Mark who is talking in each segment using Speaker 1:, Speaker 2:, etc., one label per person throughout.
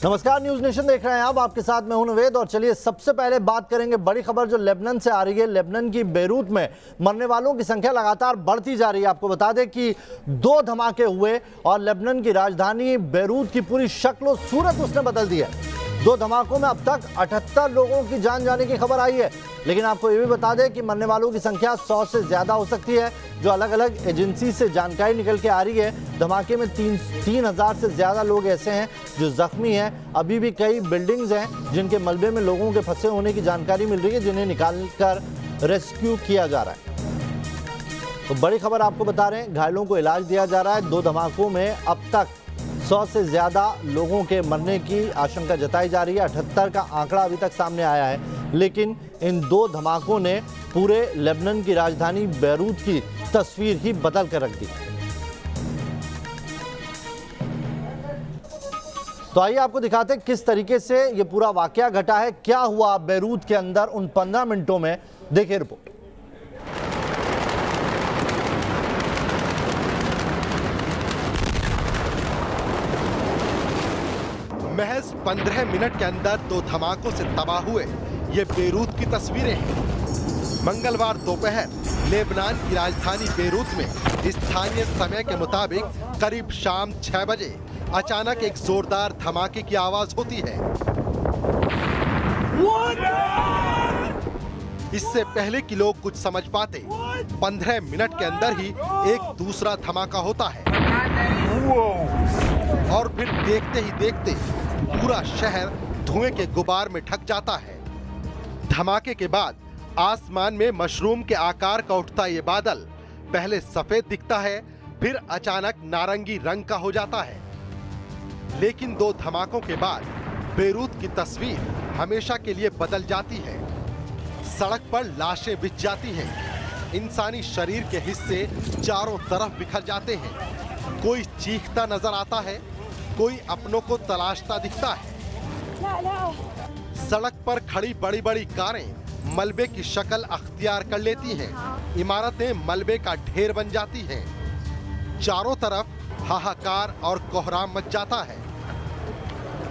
Speaker 1: नमस्कार, news nation देख रहे हैं आप। आपके साथ मैं हूं नवेद और चलिए सबसे पहले बात करेंगे बड़ी खबर जो लेबनान से आ रही है। लेबनान की बेरूत में मरने वालों की संख्या लगातार बढ़ती जा रही है। आपको बता दें कि 2 धमाके हुए और लेबनान की राजधानी बेरूत की पूरी शक्ल सूरत उसने बदल दी है। 2 धमाकों में अब तक 78 लोगों की जान जाने की खबर आई है। लेकिन आपको ये भी बता दें कि मरने वालों की संख्या 100 से ज्यादा हो सकती है, जो अलग अलग एजेंसी से जानकारी निकल के आ रही है। धमाके में 3,000 से ज्यादा लोग ऐसे हैं जो जख्मी हैं। अभी भी कई बिल्डिंग्स हैं जिनके मलबे में लोगों के फंसे होने की जानकारी मिल रही है, जिन्हें निकालकर रेस्क्यू किया जा रहा है। तो बड़ी खबर आपको बता रहे हैं, घायलों को इलाज दिया जा रहा है। 2 धमाकों में अब तक 100 से ज्यादा लोगों के मरने की आशंका जताई जा रही है। 78 का आंकड़ा अभी तक सामने आया है, लेकिन इन 2 धमाकों ने पूरे लेबनान की राजधानी बेरूत की तस्वीर ही बदल कर रख दी। तो आइए आपको दिखाते हैं किस तरीके से ये पूरा वाकया घटा है, क्या हुआ बेरूत के अंदर उन 15 मिनटों में। देखिए रिपोर्ट।
Speaker 2: महज 15 मिनट के अंदर 2 धमाकों से तबाह हुए ये बेरूत की तस्वीरें हैं। मंगलवार दोपहर लेबनान की राजधानी बेरूत में स्थानीय समय के मुताबिक करीब शाम 6 बजे अचानक एक जोरदार धमाके की आवाज होती है। इससे पहले कि लोग कुछ समझ पाते, 15 मिनट के अंदर ही एक दूसरा धमाका होता है और फिर देखते ही देखते पूरा शहर धुएं के गुबार में ढक जाता है। धमाके के बाद आसमान में मशरूम के आकार का उठता ये बादल पहले सफेद दिखता है, फिर अचानक नारंगी रंग का हो जाता है। लेकिन 2 धमाकों के बाद बेरूत की तस्वीर हमेशा के लिए बदल जाती है। सड़क पर लाशें बिछ जाती हैं, इंसानी शरीर के हिस्से चारों तरफ बिखर जाते हैं। कोई चीखता नजर आता है, कोई अपनों को तलाशता दिखता है। सड़क पर खड़ी बड़ी बड़ी कारें मलबे की शक्ल अख्तियार कर लेती हैं। इमारतें मलबे का ढेर बन जाती हैं। चारों तरफ हाहाकार और कोहराम मच जाता है।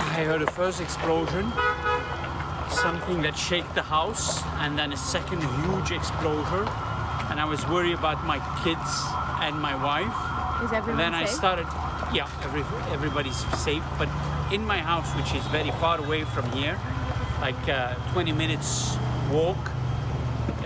Speaker 3: I heard a first explosion, something that shook the house, and then a second huge explosion, and I was worried about my kids and my wife.
Speaker 4: Is everyone
Speaker 3: then
Speaker 4: safe?
Speaker 3: I started, yeah, everybody's safe, but in my house, which is very far away from here, like 20 minutes walk,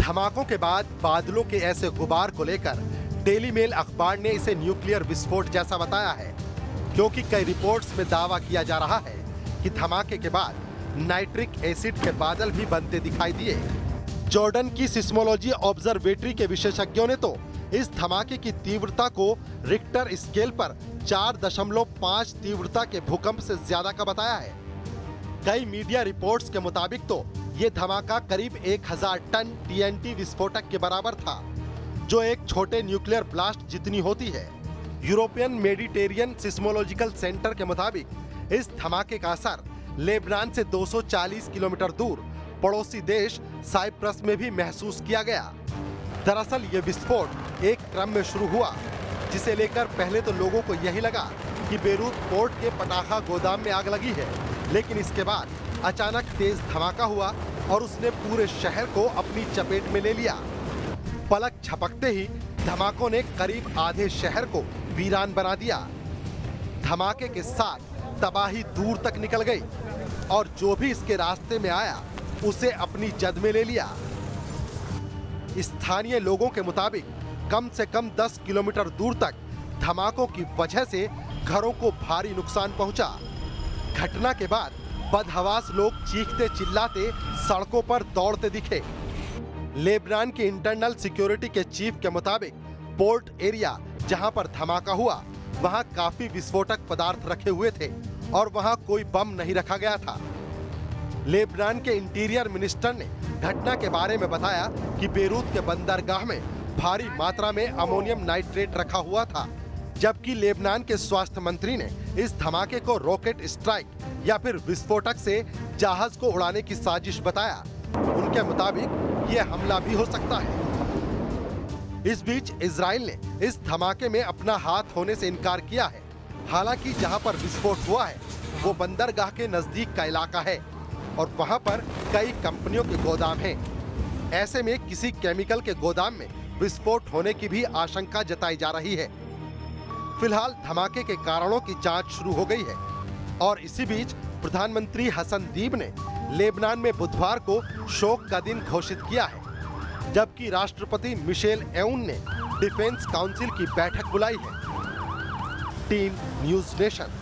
Speaker 2: धमाकों के बाद बादलों के ऐसे गुबार को लेकर daily mail अखबार ने इसे न्यूक्लियर विस्फोट जैसा बताया है, क्योंकि कई रिपोर्ट्स में दावा किया जा रहा है कि धमाके के बाद नाइट्रिक एसिड के बादल भी बनते दिखाई दिए। जॉर्डन की सिस्मोलॉजी ऑब्जर्वेटरी के विशेषज्ञों ने तो इस धमाके की तीव्रता को रिक्टर स्केल पर 4.5 तीव्रता के भूकंप से ज्यादा का बताया है। कई मीडिया रिपोर्ट्स के मुताबिक तो ये धमाका करीब 1000 टन TNT विस्फोटक के बराबर था, जो एक छोटे न्यूक्लियर ब्लास्ट जितनी होती है। यूरोपियन मेडिटेरियन सिस्मोलॉजिकल सेंटर के मुताबिक इस धमाके का असर लेबनान से 240 किलोमीटर दूर पड़ोसी देश साइप्रस में भी महसूस किया गया। दरअसल ये विस्फोट एक क्रम में शुरू हुआ, जिसे लेकर पहले तो लोगों को यही लगा कि बेरूत पोर्ट के पटाखा गोदाम में आग लगी है, लेकिन इसके बाद अचानक तेज धमाका हुआ और उसने पूरे शहर को अपनी चपेट में ले लिया। पलक झपकते ही धमाकों ने करीब आधे शहर को वीरान बना दिया। धमाके के साथ तबाही दूर तक निकल गई और जो भी इसके रास्ते में आया उसे अपनी जद में ले लिया। स्थानीय लोगों के मुताबिक कम से कम 10 किलोमीटर दूर तक धमाकों की वजह से घरों को भारी नुकसान पहुंचा। घटना के बाद बदहवास लोग चीखते चिल्लाते सड़कों पर दौड़ते दिखे। लेबनान के इंटरनल सिक्योरिटी के चीफ के मुताबिक पोर्ट एरिया जहां पर धमाका हुआ वहां काफी विस्फोटक पदार्थ रखे हुए थे और वहां कोई बम नहीं रखा गया था। लेबनान के इंटीरियर मिनिस्टर ने घटना के बारे में बताया कि बेरूत के बंदरगाह में भारी मात्रा में अमोनियम नाइट्रेट रखा हुआ था, जबकि लेबनान के स्वास्थ्य मंत्री ने इस धमाके को रॉकेट स्ट्राइक या फिर विस्फोटक से जहाज को उड़ाने की साजिश बताया। उनके मुताबिक ये हमला भी हो सकता है। इस बीच इजराइल ने इस धमाके में अपना हाथ होने से इनकार किया है। हालांकि जहां पर विस्फोट हुआ है वो बंदरगाह के नजदीक का इलाका है और वहां पर कई कंपनियों के गोदाम हैं। ऐसे में किसी केमिकल के गोदाम में विस्फोट होने की भी आशंका जताई जा रही है। फिलहाल धमाके के कारणों की जांच शुरू हो गई है और इसी बीच प्रधानमंत्री हसन दीब ने लेबनान में बुधवार को शोक का दिन घोषित किया है, जबकि राष्ट्रपति मिशेल एऊन ने डिफेंस काउंसिल की बैठक बुलाई है। Team news nation.